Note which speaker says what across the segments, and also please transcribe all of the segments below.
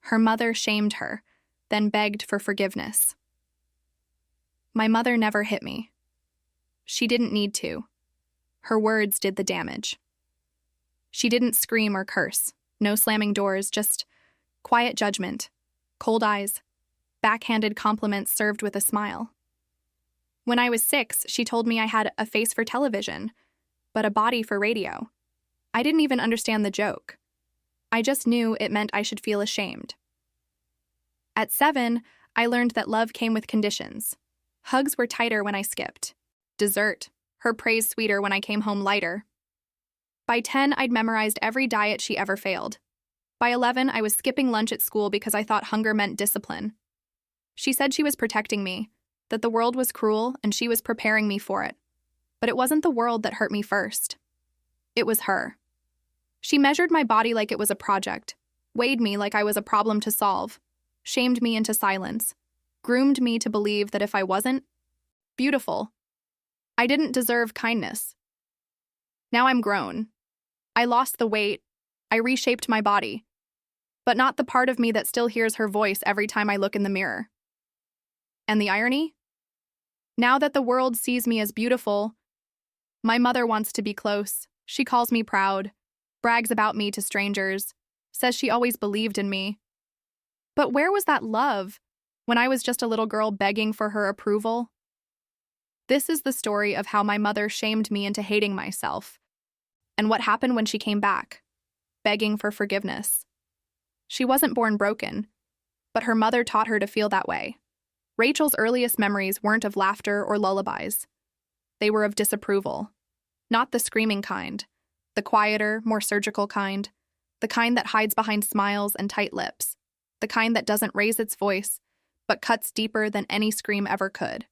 Speaker 1: Her mother shamed her, then begged for forgiveness. My mother never hit me. She didn't need to. Her words did the damage. She didn't scream or curse. No slamming doors, just quiet judgment, cold eyes, backhanded compliments served with a smile. When I was 6, she told me I had a face for television, but a body for radio. I didn't even understand the joke. I just knew it meant I should feel ashamed. At 7, I learned that love came with conditions. Hugs were tighter when I skipped. Dessert, her praise sweeter when I came home lighter. By 10, I'd memorized every diet she ever failed. By 11, I was skipping lunch at school because I thought hunger meant discipline. She said she was protecting me, that the world was cruel and she was preparing me for it. But it wasn't the world that hurt me first. It was her. She measured my body like it was a project, weighed me like I was a problem to solve, shamed me into silence, groomed me to believe that if I wasn't beautiful, I didn't deserve kindness. Now I'm grown. I lost the weight. I reshaped my body. But not the part of me that still hears her voice every time I look in the mirror. And the irony? Now that the world sees me as beautiful, my mother wants to be close. She calls me proud, brags about me to strangers, says she always believed in me. But where was that love when I was just a little girl begging for her approval? This is the story of how my mother shamed me into hating myself, and what happened when she came back, begging for forgiveness. She wasn't born broken, but her mother taught her to feel that way. Rachel's earliest memories weren't of laughter or lullabies. They were of disapproval. Not the screaming kind, the quieter, more surgical kind, the kind that hides behind smiles and tight lips, the kind that doesn't raise its voice, but cuts deeper than any scream ever could.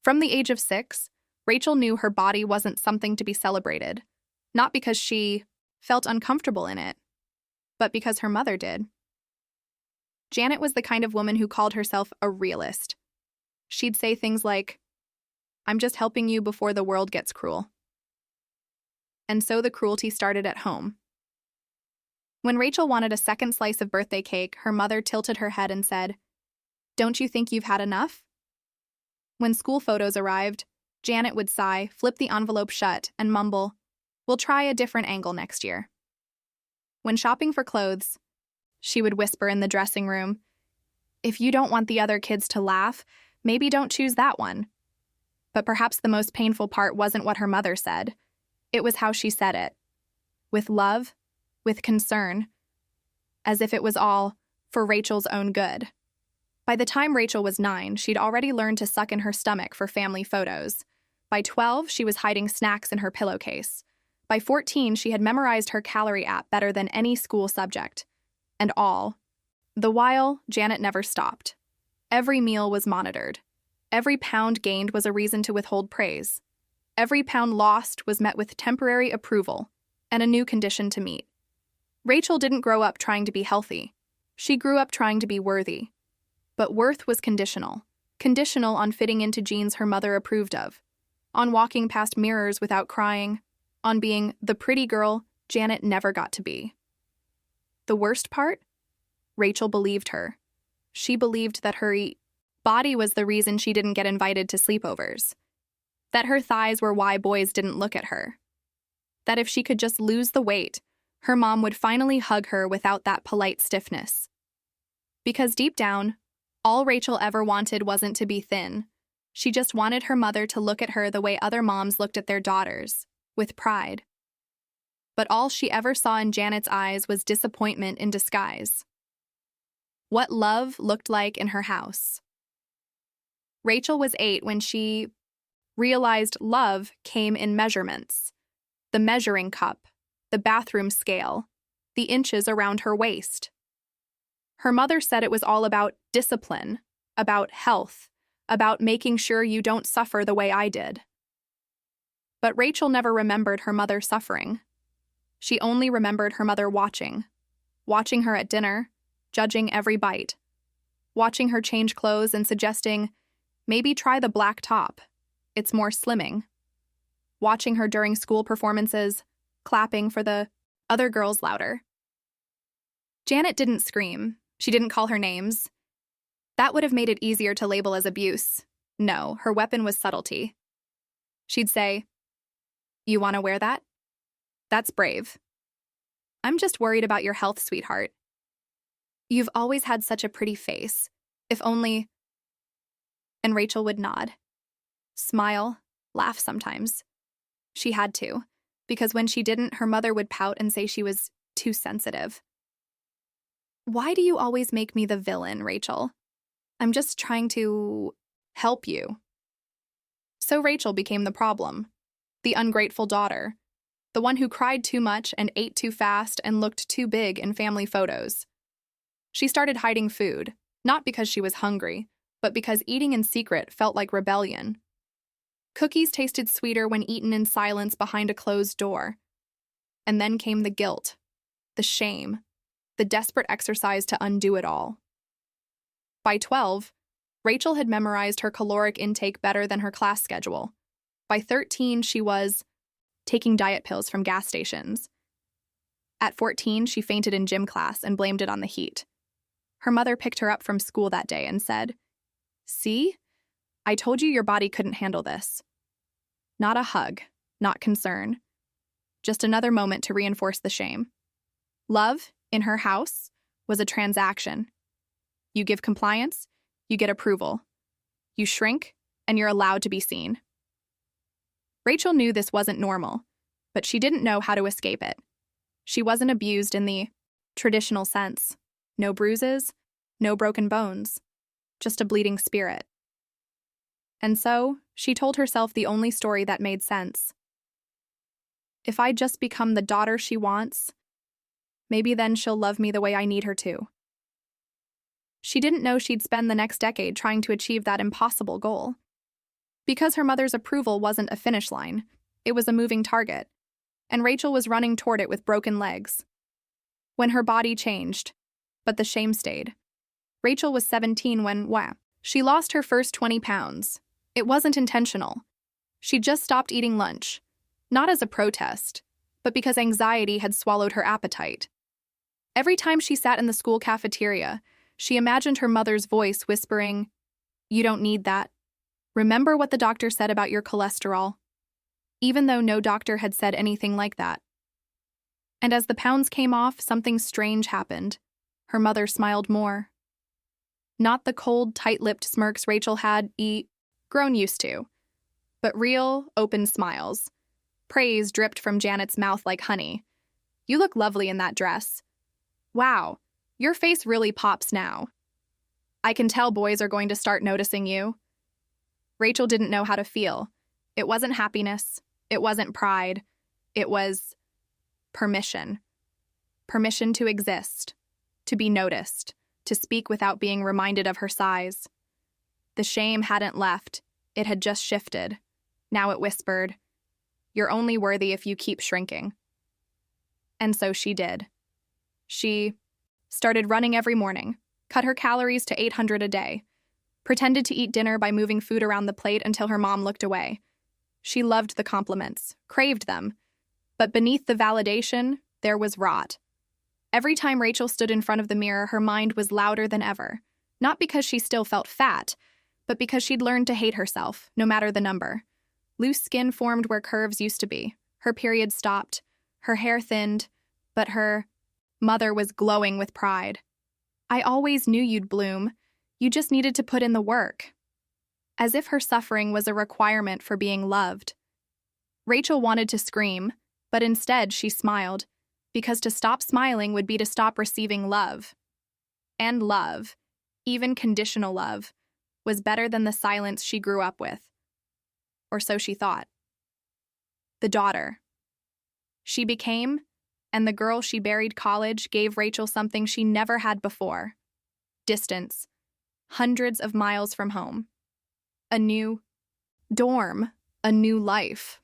Speaker 1: From the age of 6, Rachel knew her body wasn't something to be celebrated, not because she felt uncomfortable in it, but because her mother did. Janet was the kind of woman who called herself a realist. She'd say things like, "I'm just helping you before the world gets cruel." And so the cruelty started at home. When Rachel wanted a second slice of birthday cake, her mother tilted her head and said, "Don't you think you've had enough?" When school photos arrived, Janet would sigh, flip the envelope shut, and mumble, "We'll try a different angle next year." When shopping for clothes, she would whisper in the dressing room, "If you don't want the other kids to laugh, maybe don't choose that one." But perhaps the most painful part wasn't what her mother said. It was how she said it. With love, with concern, as if it was all for Rachel's own good. By the time Rachel was 9, she'd already learned to suck in her stomach for family photos. By 12, she was hiding snacks in her pillowcase. By 14, she had memorized her calorie app better than any school subject. And all the while, Janet never stopped. Every meal was monitored. Every pound gained was a reason to withhold praise. Every pound lost was met with temporary approval and a new condition to meet. Rachel didn't grow up trying to be healthy. She grew up trying to be worthy. But worth was conditional. Conditional on fitting into jeans her mother approved of, on walking past mirrors without crying, on being the pretty girl Janet never got to be. The worst part? Rachel believed her. She believed that her body was the reason she didn't get invited to sleepovers. That her thighs were why boys didn't look at her. That if she could just lose the weight, her mom would finally hug her without that polite stiffness. Because deep down, all Rachel ever wanted wasn't to be thin. She just wanted her mother to look at her the way other moms looked at their daughters, with pride. But all she ever saw in Janet's eyes was disappointment in disguise. What love looked like in her house. Rachel was 8 when she realized love came in measurements. The measuring cup, the bathroom scale, the inches around her waist. Her mother said it was all about discipline, about health, about making sure you don't suffer the way I did. But Rachel never remembered her mother suffering. She only remembered her mother watching her at dinner, judging every bite, watching her change clothes and suggesting, maybe try the black top, it's more slimming, watching her during school performances, clapping for the other girls louder. Janet didn't scream. She didn't call her names. That would have made it easier to label as abuse. No, her weapon was subtlety. She'd say, "You want to wear that? That's brave. I'm just worried about your health, sweetheart. You've always had such a pretty face. If only..." And Rachel would nod, smile, laugh sometimes. She had to, because when she didn't, her mother would pout and say she was too sensitive. "Why do you always make me the villain, Rachel? I'm just trying to help you." So Rachel became the problem, the ungrateful daughter, the one who cried too much and ate too fast and looked too big in family photos. She started hiding food, not because she was hungry, but because eating in secret felt like rebellion. Cookies tasted sweeter when eaten in silence behind a closed door. And then came the guilt, the shame, the desperate exercise to undo it all. By 12, Rachel had memorized her caloric intake better than her class schedule. By 13, she was taking diet pills from gas stations. At 14, she fainted in gym class and blamed it on the heat. Her mother picked her up from school that day and said, "See? I told you your body couldn't handle this." Not a hug, not concern. Just another moment to reinforce the shame. Love, in her house, was a transaction. You give compliance, you get approval. You shrink, and you're allowed to be seen. Rachel knew this wasn't normal, but she didn't know how to escape it. She wasn't abused in the traditional sense. No bruises, no broken bones, just a bleeding spirit. And so, she told herself the only story that made sense. If I just become the daughter she wants, maybe then she'll love me the way I need her to. She didn't know she'd spend the next decade trying to achieve that impossible goal. Because her mother's approval wasn't a finish line, it was a moving target, and Rachel was running toward it with broken legs. When her body changed, but the shame stayed. Rachel was 17 when, she lost her first 20 pounds. It wasn't intentional. She just stopped eating lunch, not as a protest, but because anxiety had swallowed her appetite. Every time she sat in the school cafeteria, she imagined her mother's voice whispering, "You don't need that. Remember what the doctor said about your cholesterol," even though no doctor had said anything like that. And as the pounds came off, something strange happened. Her mother smiled more. Not the cold, tight-lipped smirks Rachel had grown used to, but real, open smiles. Praise dripped from Janet's mouth like honey. "You look lovely in that dress. Wow, your face really pops now. I can tell boys are going to start noticing you." Rachel didn't know how to feel. It wasn't happiness. It wasn't pride. It was permission. Permission to exist, to be noticed, to speak without being reminded of her size. The shame hadn't left. It had just shifted. Now it whispered, "You're only worthy if you keep shrinking." And so she did. She started running every morning, cut her calories to 800 a day, pretended to eat dinner by moving food around the plate until her mom looked away. She loved the compliments, craved them, but beneath the validation, there was rot. Every time Rachel stood in front of the mirror, her mind was louder than ever, not because she still felt fat, but because she'd learned to hate herself, no matter the number. Loose skin formed where curves used to be. Her period stopped. Her hair thinned, but her mother was glowing with pride. "I always knew you'd bloom. You just needed to put in the work." As if her suffering was a requirement for being loved. Rachel wanted to scream, but instead she smiled, because to stop smiling would be to stop receiving love. And love, even conditional love, was better than the silence she grew up with. Or so she thought. The daughter she became, and the girl she buried college gave Rachel something she never had before. Distance, hundreds of miles from home. A new dorm, a new life.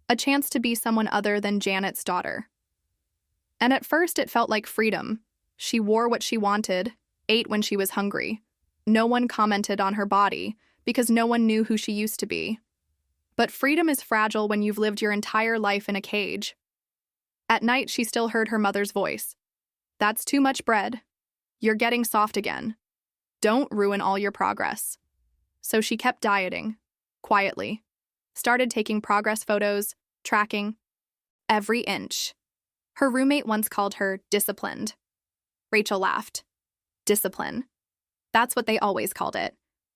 Speaker 1: A chance to be someone other than Janet's daughter. And at first it felt like freedom. She wore what she wanted, ate when she was hungry. No one commented on her body, because no one knew who she used to be. But freedom is fragile when you've lived your entire life in a cage. At night, she still heard her mother's voice. "That's too much bread. You're getting soft again. Don't ruin all your progress. So she kept dieting, quietly, started taking progress photos, tracking every inch. Her roommate once called her disciplined. Rachel laughed. Discipline. That's what they always called it.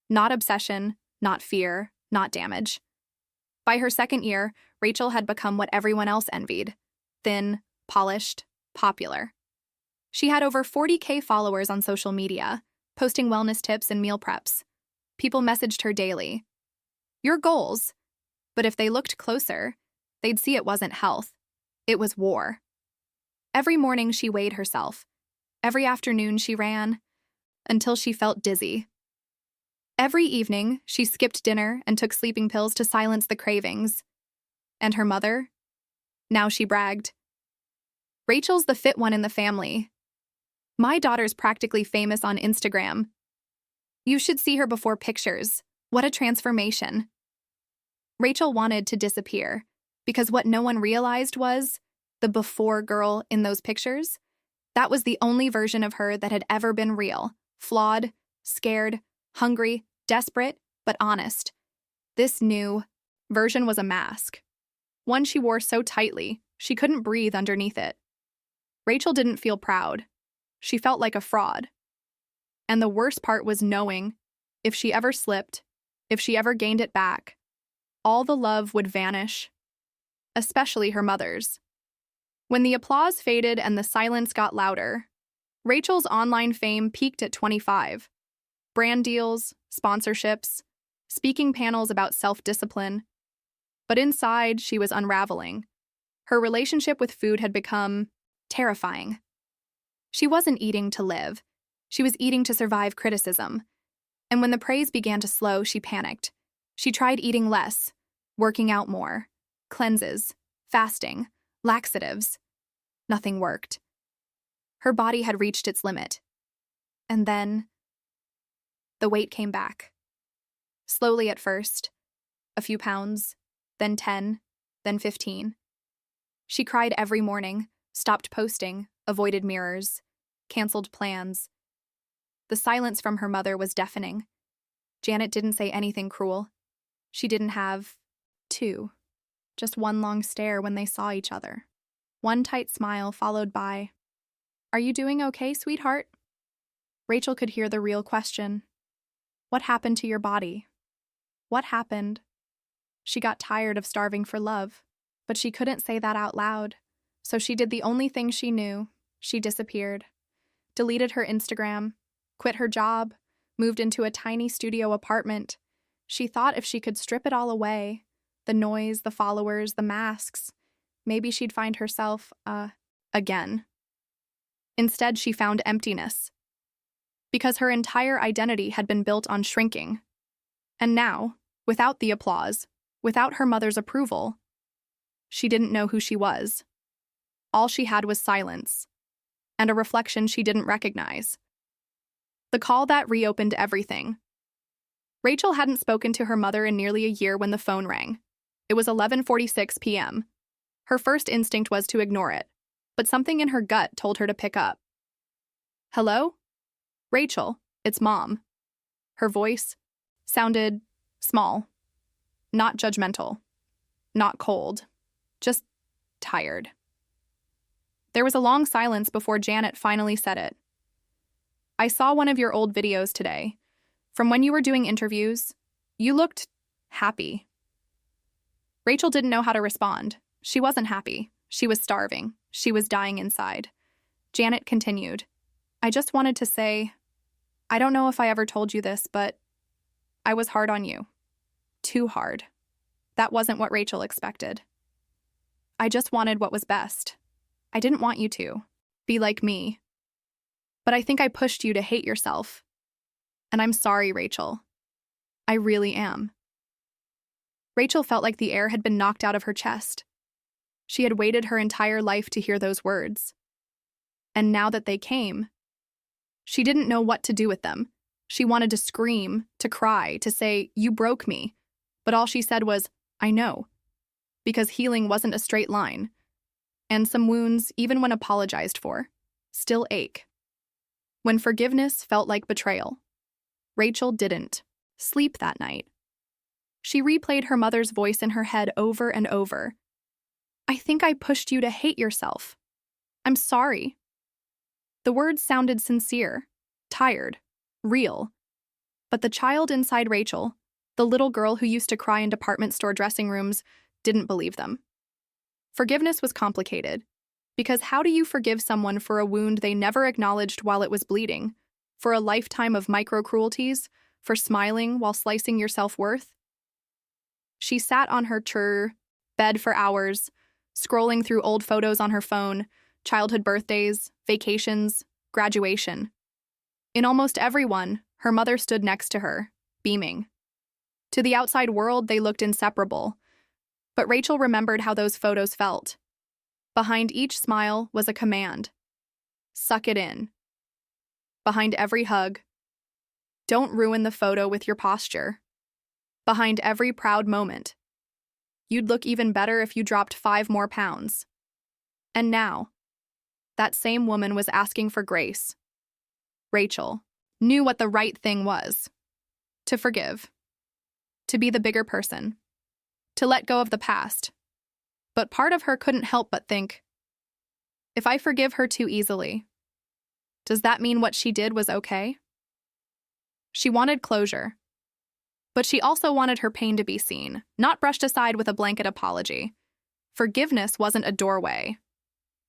Speaker 1: Not obsession, not fear, not damage. By her second year, Rachel had become what everyone else envied: thin, polished, popular. She had over 40K followers on social media, posting wellness tips and meal preps. People messaged her daily. Your goals. But if they looked closer, they'd see it wasn't health. It was war. Every morning she weighed herself. Every afternoon she ran, until she felt dizzy. Every evening, she skipped dinner and took sleeping pills to silence the cravings. And her mother? Now she bragged. Rachel's the fit one in the family. My daughter's practically famous on Instagram. You should see her before pictures. What a transformation. Rachel wanted to disappear, because what no one realized was the before girl in those pictures. That was the only version of her that had ever been real, flawed, scared, hungry, desperate, but honest. This new version was a mask. One she wore so tightly, she couldn't breathe underneath it. Rachel didn't feel proud. She felt like a fraud. And the worst part was knowing, if she ever slipped, if she ever gained it back, all the love would vanish, especially her mother's. When the applause faded and the silence got louder, Rachel's online fame peaked at 25. Brand deals, sponsorships, speaking panels about self-discipline. But inside, she was unraveling. Her relationship with food had become terrifying. She wasn't eating to live. She was eating to survive criticism. And when the praise began to slow, she panicked. She tried eating less, working out more, cleanses, fasting, laxatives. Nothing worked. Her body had reached its limit. And then the weight came back. Slowly at first, a few pounds, then 10, then 15. She cried every morning, stopped posting, avoided mirrors, canceled plans. The silence from her mother was deafening. Janet didn't say anything cruel. She didn't have two, just one long stare when they saw each other. One tight smile followed by, "Are you doing okay, sweetheart?" Rachel could hear the real question. What happened to your body? What happened? She got tired of starving for love, but she couldn't say that out loud. So she did the only thing she knew. She disappeared. Deleted her Instagram, quit her job, moved into a tiny studio apartment. She thought if she could strip it all away, the noise, the followers, the masks, maybe she'd find herself, again. Instead, she found emptiness. Because her entire identity had been built on shrinking. And now, without the applause, without her mother's approval, she didn't know who she was. All she had was silence, and a reflection she didn't recognize. The call that reopened everything. Rachel hadn't spoken to her mother in nearly a year when the phone rang. It was 11:46 p.m. Her first instinct was to ignore it, but something in her gut told her to pick up. Hello? Rachel, it's Mom. Her voice sounded small, not judgmental, not cold, just tired. There was a long silence before Janet finally said it. I saw one of your old videos today. From when you were doing interviews, you looked happy. Rachel didn't know how to respond. She wasn't happy. She was starving. She was dying inside. Janet continued. I just wanted to say, I don't know if I ever told you this, but I was hard on you. Too hard. That wasn't what Rachel expected. I just wanted what was best. I didn't want you to be like me. But I think I pushed you to hate yourself. And I'm sorry, Rachel. I really am. Rachel felt like the air had been knocked out of her chest. She had waited her entire life to hear those words. And now that they came, she didn't know what to do with them. She wanted to scream, to cry, to say, you broke me. But all she said was, I know. Because healing wasn't a straight line. And some wounds, even when apologized for, still ache. When forgiveness felt like betrayal, Rachel didn't sleep that night. She replayed her mother's voice in her head over and over. "I think I pushed you to hate yourself. I'm sorry." The words sounded sincere, tired, real. But the child inside Rachel, the little girl who used to cry in department store dressing rooms, didn't believe them. Forgiveness was complicated, because how do you forgive someone for a wound they never acknowledged while it was bleeding, for a lifetime of micro-cruelties, for smiling while slicing your self-worth? She sat on her bed for hours, scrolling through old photos on her phone, childhood birthdays, vacations, graduation. In almost every one, her mother stood next to her, beaming. To the outside world, they looked inseparable. But Rachel remembered how those photos felt. Behind each smile was a command. Suck it in. Behind every hug, don't ruin the photo with your posture. Behind every proud moment, you'd look even better if you dropped 5 more pounds. And now, that same woman was asking for grace. Rachel knew what the right thing was. To forgive. To be the bigger person. To let go of the past. But part of her couldn't help but think, if I forgive her too easily, does that mean what she did was okay? She wanted closure. But she also wanted her pain to be seen, not brushed aside with a blanket apology. Forgiveness wasn't a doorway.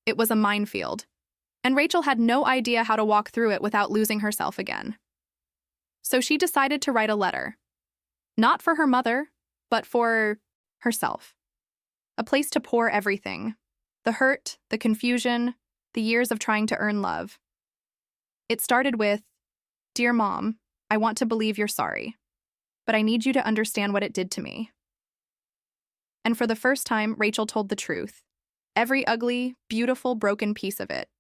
Speaker 1: It was a minefield. And Rachel had no idea how to walk through it without losing herself again. So she decided to write a letter. Not for her mother, but for herself. A place to pour everything. The hurt, the confusion, the years of trying to earn love. It started with, "Dear Mom, I want to believe you're sorry, but I need you to understand what it did to me." And for the first time, Rachel told the truth. Every ugly, beautiful, broken piece of it.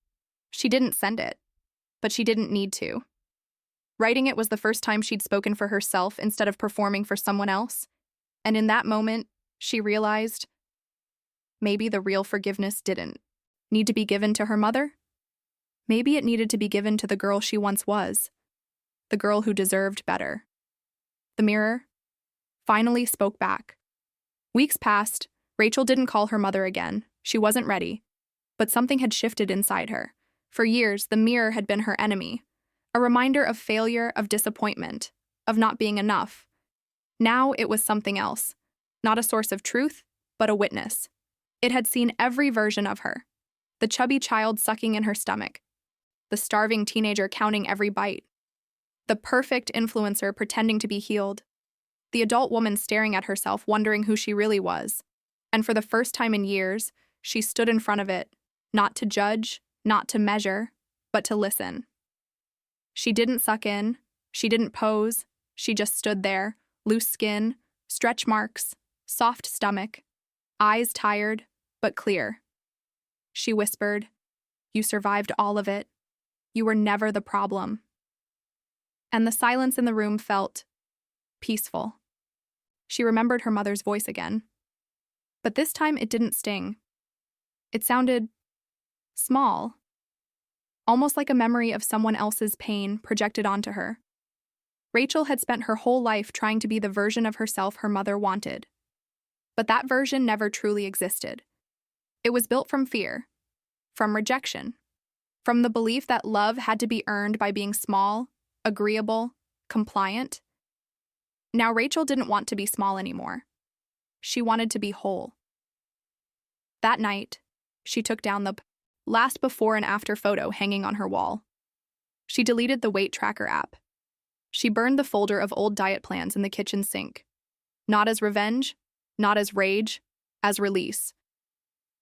Speaker 1: She didn't send it, but she didn't need to. Writing it was the first time she'd spoken for herself instead of performing for someone else. And in that moment, she realized maybe the real forgiveness didn't need to be given to her mother. Maybe it needed to be given to the girl she once was, the girl who deserved better. The mirror finally spoke back. Weeks passed. Rachel didn't call her mother again. She wasn't ready. But something had shifted inside her. For years, the mirror had been her enemy, a reminder of failure, of disappointment, of not being enough. Now it was something else, not a source of truth, but a witness. It had seen every version of her. The chubby child sucking in her stomach, the starving teenager counting every bite, the perfect influencer pretending to be healed, the adult woman staring at herself wondering who she really was. And for the first time in years, she stood in front of it, not to judge, not to measure, but to listen. She didn't suck in, she didn't pose, she just stood there, loose skin, stretch marks, soft stomach, eyes tired, but clear. She whispered, "You survived all of it. You were never the problem." And the silence in the room felt peaceful. She remembered her mother's voice again. But this time it didn't sting. It sounded small, almost like a memory of someone else's pain projected onto her. Rachel had spent her whole life trying to be the version of herself her mother wanted. But that version never truly existed. It was built from fear, from rejection, from the belief that love had to be earned by being small, agreeable, compliant. Now Rachel didn't want to be small anymore. She wanted to be whole. That night, she took down the last before and after photo hanging on her wall. She deleted the weight tracker app. She burned the folder of old diet plans in the kitchen sink. Not as revenge, not as rage, as release.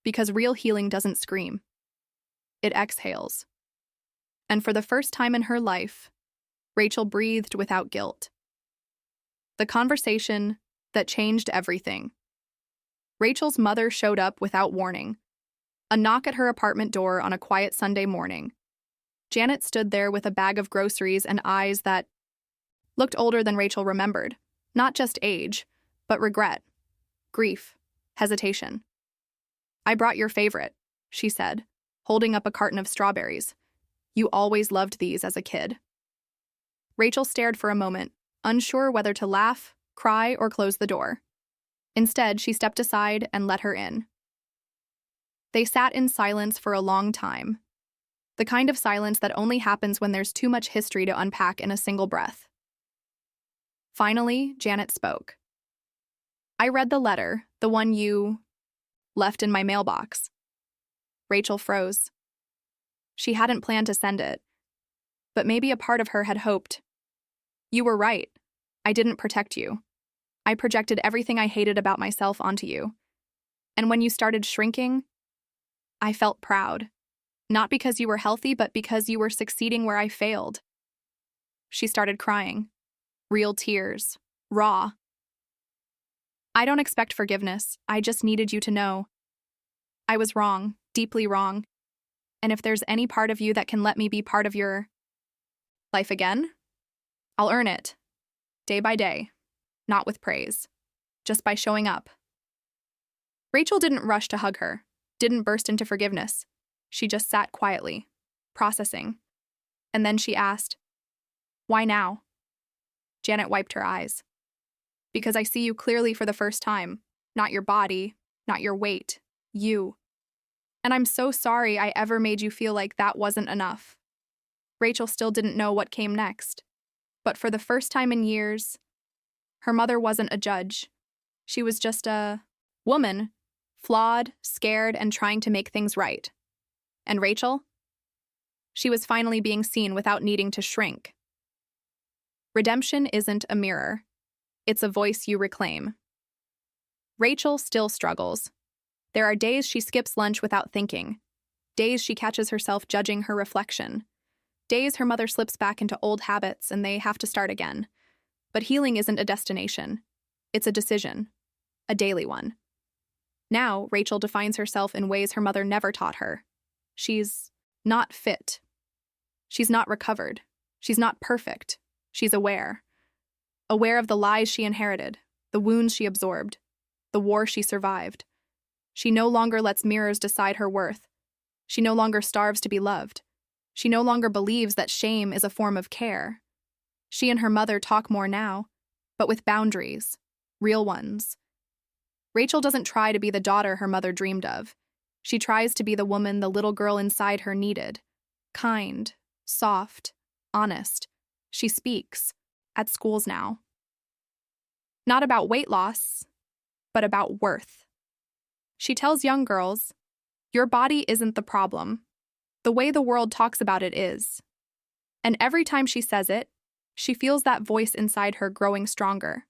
Speaker 1: Because real healing doesn't scream. It exhales. And for the first time in her life, Rachel breathed without guilt. The conversation that changed everything. Rachel's mother showed up without warning. A knock at her apartment door on a quiet Sunday morning. Janet stood there with a bag of groceries and eyes that looked older than Rachel remembered. Not just age, but regret, grief, hesitation. "I brought your favorite," she said, holding up a carton of strawberries. You always loved these as a kid. Rachel stared for a moment, unsure whether to laugh, cry, or close the door. Instead, she stepped aside and let her in. They sat in silence for a long time, the kind of silence that only happens when there's too much history to unpack in a single breath. Finally, Janet spoke. I read the letter, the one you left in my mailbox. Rachel froze. She hadn't planned to send it, but maybe a part of her had hoped. You were right. I didn't protect you. I projected everything I hated about myself onto you. And when you started shrinking, I felt proud. Not because you were healthy, but because you were succeeding where I failed. She started crying. Real tears. Raw. I don't expect forgiveness. I just needed you to know. I was wrong, deeply wrong. And if there's any part of you that can let me be part of your life again, I'll earn it. Day by day. Not with praise. Just by showing up. Rachel didn't rush to hug her, didn't burst into forgiveness. She just sat quietly, processing. And then she asked, "Why now?" Janet wiped her eyes. "Because I see you clearly for the first time. Not your body, not your weight. You. And I'm so sorry I ever made you feel like that wasn't enough." Rachel still didn't know what came next. But for the first time in years, her mother wasn't a judge. She was just a woman, flawed, scared, and trying to make things right. And Rachel? She was finally being seen without needing to shrink. Redemption isn't a mirror. It's a voice you reclaim. Rachel still struggles. There are days she skips lunch without thinking. Days she catches herself judging her reflection. Days her mother slips back into old habits and they have to start again. But healing isn't a destination. It's a decision. A daily one. Now, Rachel defines herself in ways her mother never taught her. She's not fit. She's not recovered. She's not perfect. She's aware. Aware of the lies she inherited, the wounds she absorbed, the war she survived. She no longer lets mirrors decide her worth. She no longer starves to be loved. She no longer believes that shame is a form of care. She and her mother talk more now, but with boundaries, real ones. Rachel doesn't try to be the daughter her mother dreamed of. She tries to be the woman the little girl inside her needed. Kind, soft, honest. She speaks, at schools now. Not about weight loss, but about worth. She tells young girls, your body isn't the problem. The way the world talks about it is. And every time she says it, she feels that voice inside her growing stronger.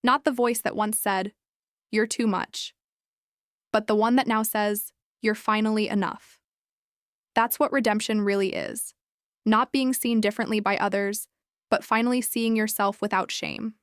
Speaker 1: Not the voice that once said, you're too much, but the one that now says, you're finally enough. That's what redemption really is. Not being seen differently by others, but finally seeing yourself without shame.